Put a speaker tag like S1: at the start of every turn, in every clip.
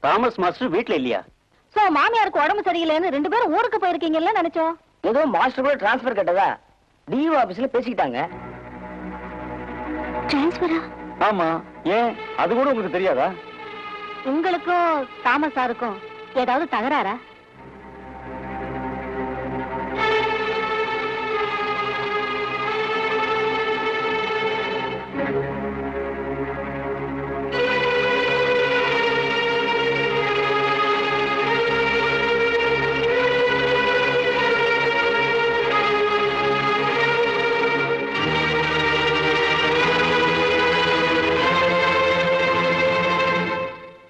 S1: Thomas master வீட்ல இல்லையா?
S2: So மாமியாருக்கு உடம்பு சரியில்லைன்னு 2 பேரும் ஊருக்கு போயிருக்கீங்கல்ல நினைச்சோம்.
S3: ஏதோ மாஸ்டர் கூட டிரான்ஸ்பர் கேட்டதா டிஓ ஆபீஸ்ல பேசிக்கிட்டாங்க.
S2: டிரான்ஸ்பரா?
S1: ஆமா. ஏன் அது கூட உங்களுக்கு தெரியாதா?
S2: உங்களுக்கும் தாமஸ் சாருக்கும் ஏதாவது தகராறா?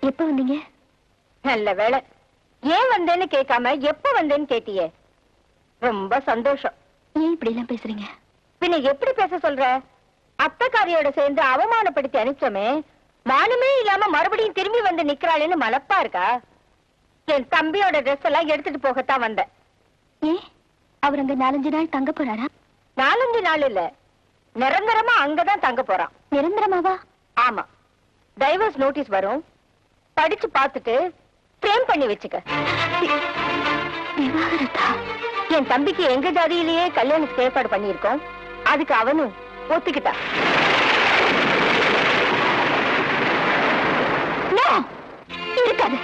S2: எப்ப வந்தீங்க? நல்ல வேளை. ஏன் வந்தேன்னு கேட்காம எப்ப வந்தேன்னு கேட்டியே. ரொம்ப சந்தோஷம். ஏன் இப்படி எல்லாம் பேசுறீங்க? பின்ன எப்படி பேச சொல்ற? அத்தைக்காரியோட சேர்ந்து அவமானப்படுத்தி அனுப்பிச்சோமே, மானமே இல்லாம மறுபடியும் திரும்பி வந்து நிக்கிறாளேன்னு மலப்பா இருக்கா? என் தம்பியோட ட்ரெஸ் எல்லாம் எடுத்துட்டு போகத்தான் வந்தேன். ஏன் அவர் அங்க 4-5 நாள் தங்க போறாரா? 4-5 நாள் இல்ல, நிரந்தரமா அங்கதான் தங்க போறான். நிரந்தரமாவா? ஆமா. டைவர்ஸ் நோட்டீஸ் வரும், படிச்சு பார்த்துட்டு பிரேம் பண்ணி வச்சுக்க. என் தம்பிக்கு எங்க ஜாதியிலேயே கல்யாணத்துக்கு ஏற்பாடு பண்ணியிருக்கோம். அதுக்கு அவனும் ஒத்துக்கிட்டா. இருக்காது,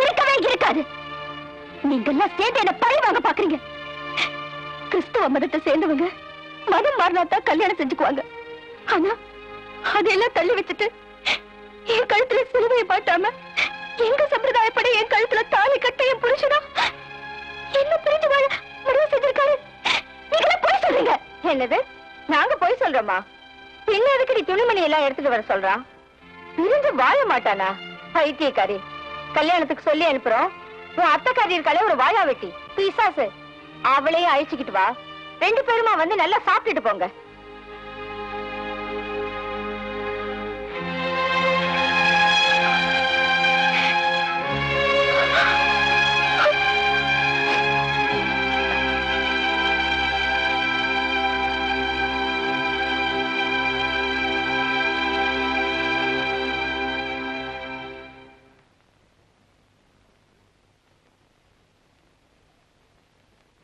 S2: இருக்கவே இருக்காது. நீங்க எல்லாம் சேர்ந்து என்ன பழி வாங்க பாக்குறீங்க. கிறிஸ்துவ மதத்தை சேர்ந்தவங்க மதம் மாறினாத்தான் கல்யாணம் செஞ்சுக்குவாங்க. ஆனா அதையெல்லாம் தள்ளி வச்சுட்டு என் கழுத்துல சிலுவையை பாட்டாம எங்க சம்பிரதாயப்படி என் கழுத்துல தாலி கட்ட என் புருஷனா என்ன புரிஞ்சு வாழ முடிவு செஞ்சிருக்காரு. நீங்களே போய் சொல்றீங்க. என்னது? நாங்க போய் சொல்றோமா? என்ன எதுக்கு நீ துணிமணி எல்லாம் எடுத்துட்டு வர சொல்றான்? பிரிஞ்சு வாழ மாட்டானா? பைத்தியக்காரி. கல்யாணத்துக்கு சொல்லி அனுப்புறோம். உன் அத்தைக்காரி இருக்காளே ஒரு வாழா வெட்டி பிசாசு, அவளையும் அழிச்சுக்கிட்டு வா. 2 பேருமா வந்து நல்லா சாப்பிட்டுட்டு போங்க.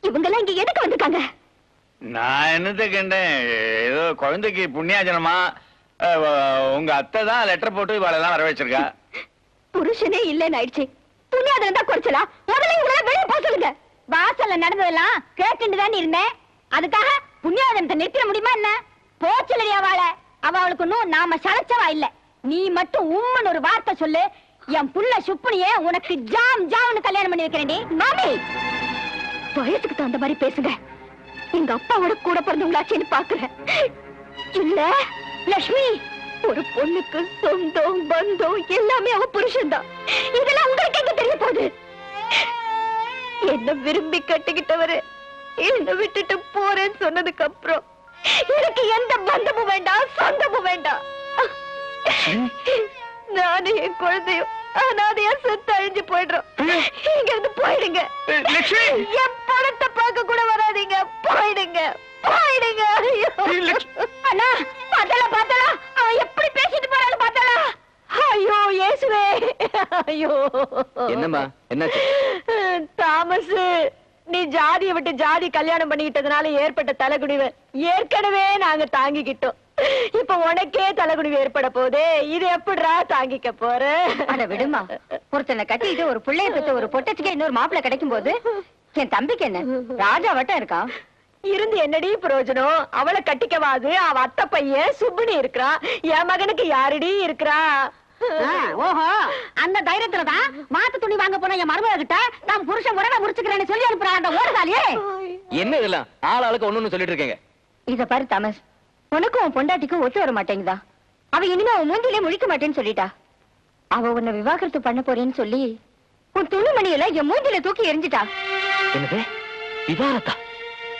S2: இவங்கெல்லாம் இங்க எதுக்கு வந்திருக்காங்க?
S4: நான் என்னத்த கண்டேன், ஏதோ குழந்தைக்கு புண்ணியாஜனமா உங்க அத்தை தான் லெட்டர் போட்டு இவாளெல்லாம் வர வச்சிருக்கா.
S2: புருஷனே இல்லன்னு ஆயிடுச்சு, புண்ணியாஜனம் தான் குறைச்சலாம். முதல்ல இவங்கள வெளியே போக சொல்லுங்க. வாசல்ல நடந்ததெல்லாம் கேட்டுட்டு தான் இருந்தேன். அதுக்காக புண்ணியாஜனத்தை நிறுத்திட முடியுமா என்ன? போச்சலடி அவளை. அவளுக்கு இன்னும் நாம சளைச்சவா இல்ல. நீ மட்டும் உம்மன் ஒரு வார்த்தை சொல்லு, என் புள்ள சுப்புனியே உனக்கு ஜாம் ஜாம்னு கல்யாணம் பண்ணி வைக்கிறேன். மாமி, வயசுக்கு தகுந்த மாதிரி பேசுங்க. எங்க அப்பாவோட கூட பிறந்தவங்களாச்சேன்னு பாக்குறேன். இல்ல லட்சுமி, ஒரு பொண்ணுக்கு சொந்தம் பந்தம் எல்லாமே அவ புருஷன் தான். இதெல்லாம் உங்களுக்கு எங்க தெரிய போகுது? என்ன விரும்பி கட்டிக்கிட்டவரு என்ன விட்டுட்டு போறேன்னு சொன்னதுக்கு அப்புறம் எனக்கு எந்த பந்தமும் வேண்டாம், சொந்தமும் வேண்டாம். நானும் என் குழந்தையும் அனாதையா செத்து அழிஞ்சு போயிடுறோம். இங்க இருந்து போயிடுங்க. என் பணத்தை பார்க்க கூட வராதீங்க. போயிடுங்க, போயிடுங்க. அண்ணா பார்த்தல பார்த்தல அவன் எப்படி பேசிட்டு போறான்னு பார்த்தல. ஐயோ இயேசுவே, ஐயோ.
S3: என்னம்மா என்னாச்சு?
S2: தாமஸ், நீ ஜாதியை விட்டு ஜாதி கல்யாணம் பண்ணிக்கிட்டதுனால ஏற்பட்ட தலைகுனிவை ஏற்கனவே நாங்க தாங்கிக்கிட்டோம். இப்ப உனக்கே தலைகுனிவு ஏற்பட போதே, இது எப்படிரா தாங்கிக்க போற? அட விடுமா, ஒருத்தனை கட்டிட்டு ஒரு பிள்ளைய பெற்ற ஒரு பொட்டச்சுக்கே இன்னொரு மாப்பிள்ளை கிடைக்கும் போது என் தம்பிக்கு என்ன ராஜா வட்டம் இருக்கான். இருந்து என்னடி பிரயோஜனம்? அவளை கட்டிக்கவாது அவ அத்தை பையன் சுப்புனி இருக்கிறான். என் மகனுக்கு யாருடி இருக்கிறா? ஓஹோ, அந்த தைரியத்துலதான் மாத்து துணி வாங்க போன என் மருமக கிட்ட நான் புருஷன் உறவை முடிச்சுக்கிறேன்னு சொல்லி அனுப்புறான் அந்த ஓடுதாலியே.
S3: என்ன இதெல்லாம் ஆளாளுக்கு ஒண்ணு சொல்லிட்டு இருக்கீங்க?
S2: இத பாரு தாமஸ், உனக்கும் உன் பொண்டாட்டிக்கும் ஒத்து வர மாட்டேங்குதா? அவ இனிமே உன் மூஞ்சிலே முழிக்க மாட்டேன்னு சொல்லிட்டா. அவ உன்னை விவாகரத்து பண்ண போறேன்னு சொல்லி உன் துணிமணியில என் மூஞ்சில தூக்கி எரிஞ்சிட்டா.
S3: என்னது விவாகரத்தா?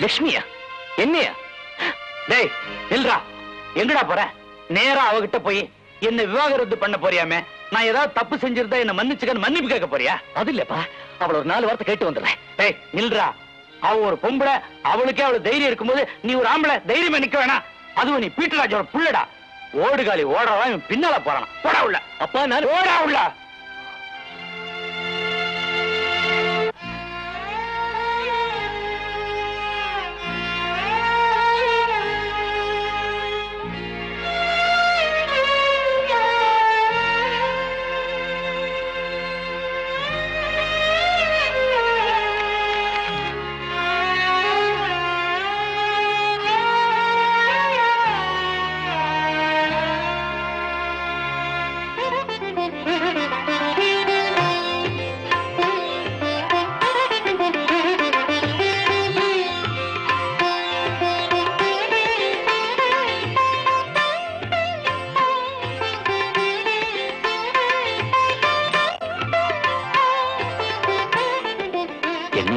S3: லட்சுமியா? என்னையா? டேய் நில்றா, எங்கடா போற? நேரா அவகிட்ட போய் என்ன விவாகரத்து பண்ண போறியாமே, நான் ஏதாவது தப்பு செஞ்சிருந்தா என்ன மன்னிச்சுக்கன்னு மன்னிப்பு கேட்க போறியா? அது இல்லப்பா, அவள ஒரு 4 வார்த்தை கேட்டு வந்துடுறேன். டேய் நில்றா, அவ ஒரு பொம்பளை, அவளுக்கே அவளு தைரியம் இருக்கும்போது நீ ஒரு ஆம்பளை தைரியமா நிக்க வேணாம். அதுவும் நீ பீட்டராஜோட புள்ளடா. ஓடுகாலி ஓடவா, இவன் பின்னால போறான். போடா உள்ள. அப்பா நான் ஓடா உள்ள.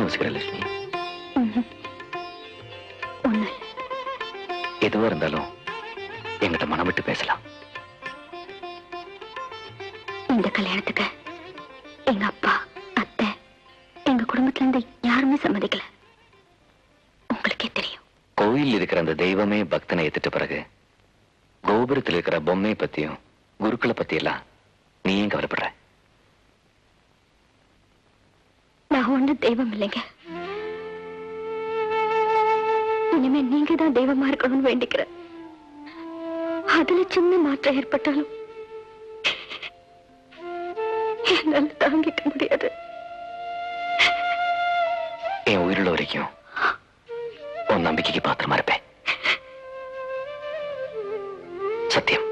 S3: யோசிக்கிற லட்சுமி?
S2: ஒண்ணு
S3: எதுவா இருந்தாலும் என்கிட்ட மனம் விட்டு பேசலாம்.
S2: இந்த கல்யாணத்துக்கு எங்க அப்பா அத்தை எங்க குடும்பத்துல இருந்து யாருமே சம்மதிக்கல. உங்களுக்கே தெரியும்.
S3: கோயில் இருக்கிற அந்த தெய்வமே பக்தனை ஏத்துட்ட பிறகு கோபுரத்தில் இருக்கிற பொம்மையை பத்தியும் குருக்களை பத்தி எல்லாம் நீ ஏன் கவலைப்படுற?
S2: நான் ஒண்ணு தெய்வம் இல்லைங்க. இனிமே நீங்க தான் தெய்வமா இருக்கணும்னு வேண்டிக்கிறேன். அதுல சின்ன மாற்றம் ஏற்பட்டாலும் என்னால தாங்கிக்க முடியாது.
S3: என் உயிருள்ள வரைக்கும் உன் நம்பிக்கைக்கு பாத்திரமா இருப்பேன். சத்தியம்.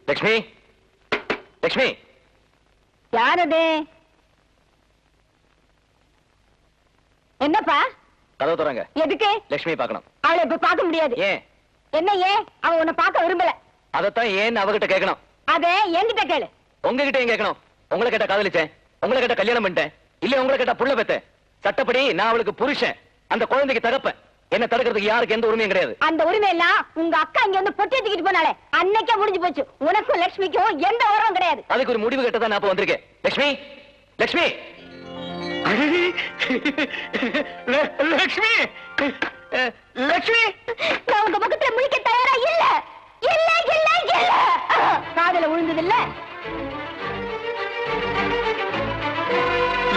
S3: லட்சுமி, லட்சுமி,
S2: யாரது? என்னப்பா?
S3: கதவு தரங்க.
S2: எதுக்கு?
S3: லட்சுமி பார்க்கணும்.
S2: அவளை இப்ப பார்க்க முடியாது.
S3: ஏன்?
S2: என்ன ஏன்? அவ உன்னை பார்க்க விரும்பல.
S3: அதத்தான் ஏன் அவகிட்ட கேட்கணும்.
S2: அத என்கிட்ட கேளு.
S3: உங்ககிட்ட ஏன் கேட்கணும்? உங்களை கேட்ட காதலிச்சேன், உங்களை கேட்ட கல்யாணம் பண்ணிட்டேன், இல்ல உங்களை கேட்ட புள்ள பெத்தேன். சட்டப்படி நான் அவளுக்கு புருஷன், அந்த குழந்தைக்கு தகப்பேன். என்ன தடுக்கிறதுக்கு யாருக்கு எந்த உரிமையும் கிடையாது.
S2: அந்த உரிமை எல்லாம் உங்க அக்கா இங்க வந்து பொட்டி தூக்கிட்டு போனாலே அன்னைக்கே முடிஞ்சு போச்சு. உனக்கும் லட்சுமிக்கும் எந்த உறவும் கிடையாது.
S3: அதுக்கு ஒரு முடிவு கட்டதான் நான் இப்ப வந்திருக்கேன். லட்சுமி, லட்சுமி,
S4: லட்சுமி, லட்சுமி,
S2: நான் உங்க பக்கத்துல முழிக்க தயாரா இல்ல. இல்ல இல்ல இல்ல. காதல விழுந்தது இல்ல.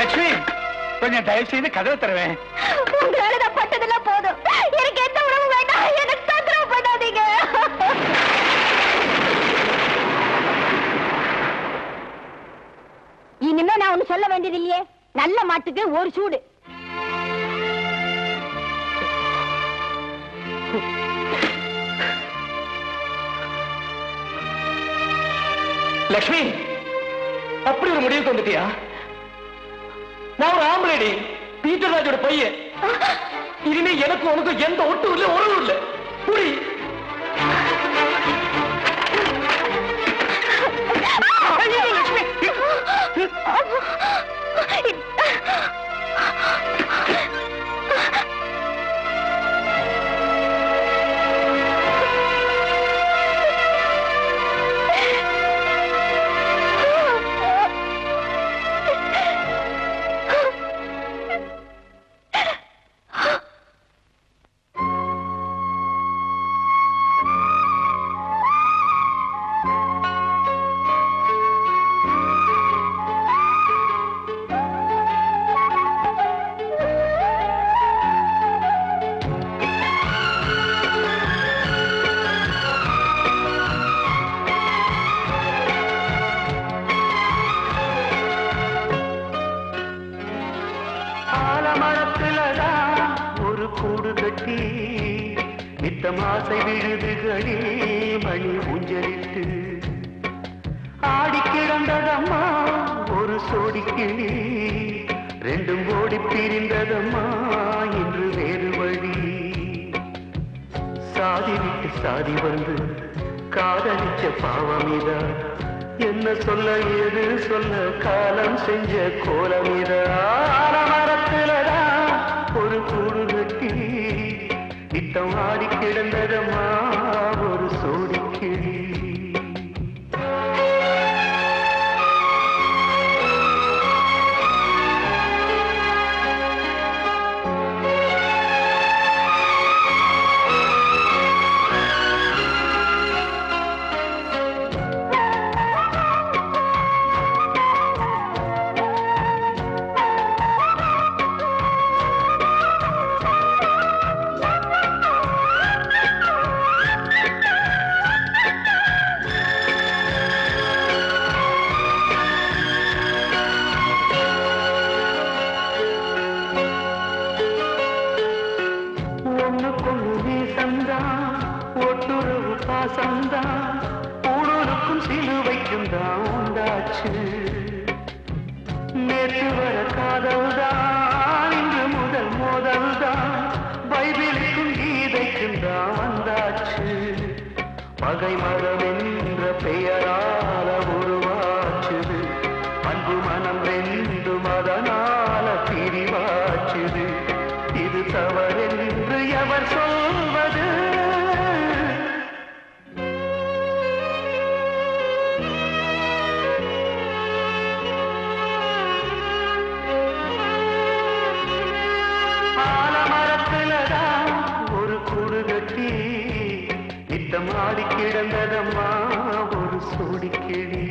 S4: லட்சுமி, கொஞ்சம் தயவு செய்து கதவை தருவேன்.
S2: உங்களால நான் பட்டதெல்லாம் போதும். எனக்கு எந்த உறவும் வேண்டாம். எனக்கு தொந்தரவு பண்ணாதீங்க. இனிமே நான் ஒண்ணு சொல்ல வேண்டியது இல்லையே. நல்ல மாட்டுக்கு ஒரு சூடு.
S3: லட்சுமி, அப்படி ஒரு முடிவுக்கு வந்துட்டியா? நான் ஒரு ஆம்பளடி, பீட்டர் ராஜோட பையன். இனிமே எனக்கு உனக்கு எந்த ஒட்டும் இல்லை, உறவும் இல்லை. புரி. லட்சுமி,
S5: ஆசை விழுதுகளில் மணி ஊஞ்சலிட்டு ஆடி கிடந்ததம்மா ஒரு சோடி கிளி. ரெண்டும் ஓடி பிரிந்ததம்மா இன்று வேறு வழி. சாதி விட்டு சாதி வந்து காதலிச்ச பாவமிதா. என்ன சொல்ல ஏது சொல்ல காலம் செஞ்ச கோலமிதா. மரத்துலதான் ஒரு கூடு கட்டி நித்தம் ஆடி கிடந்ததம்மா ஒரு சோடி கிளி. பகை மரம் என்ற பெயரால உருவாச்சுது அன்பு மனம் ரெண்டும் அதனால பிரிவாச்சுது இது தவறென்று எவர் சொல்வது ஆலமரத்துலதான் ஒரு கூடு கட்டி நித்தம் ஆடி கிடந்ததம்மா ஒரு சோடிக்கிளி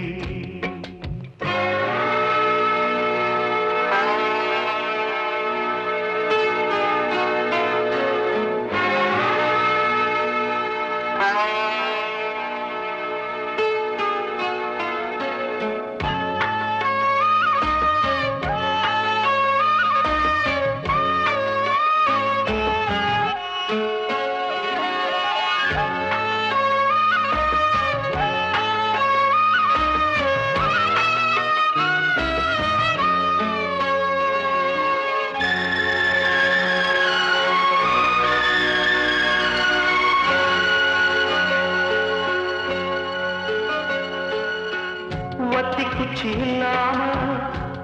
S5: வத்தி குச்சி இல்லாம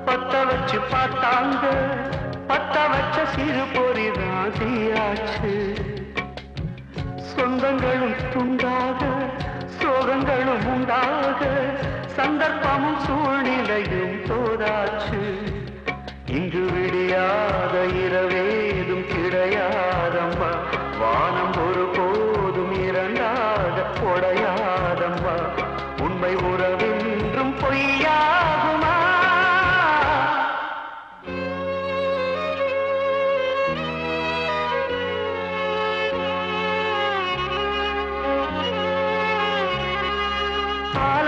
S5: பத்த வச்சு பார்த்தாங்க பத்த வச்ச சிறு பொறி ராசியாச்சு சொந்தங்களும் துண்டாக சோகங்களும் உண்டாக சந்தர்ப்பமும் சூழ்நிலையும் தோதாச்சு இங்கு விடியாத இரவேதும் கிடையாதம்மா வானம் ஒரு போதும் இரண்டாக உடையாதம்மா உண்மை உறவென்றும் பொய்யாகுமா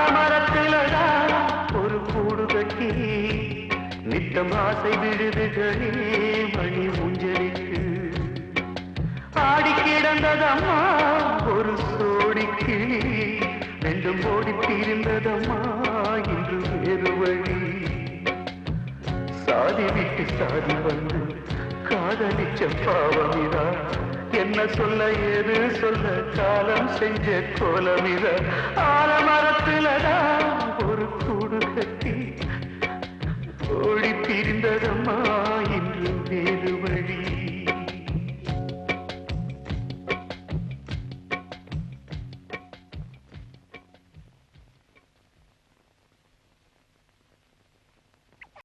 S5: ஆலமரத்திலதான் ஒரு கூடு கட்டி நித்தம் ஆசை விடுதுகளே மணி ஊஞ்சலிக்கு ஆடி கிடந்ததம்மா ஒரு சோடிக்கு ரெண்டும் ஓடி தீர்ந்ததம்மா இன்று வேறு வழி சாதி விட்டு சாதி வந்து காதலிச்ச பாவமிதா என்ன சொல்ல ஏது சொல்ல காலம் செஞ்ச கோலமிதா ஆலமரத்துலதான் ஒரு கூடு கட்டி ஓடி தீர்ந்ததம்மா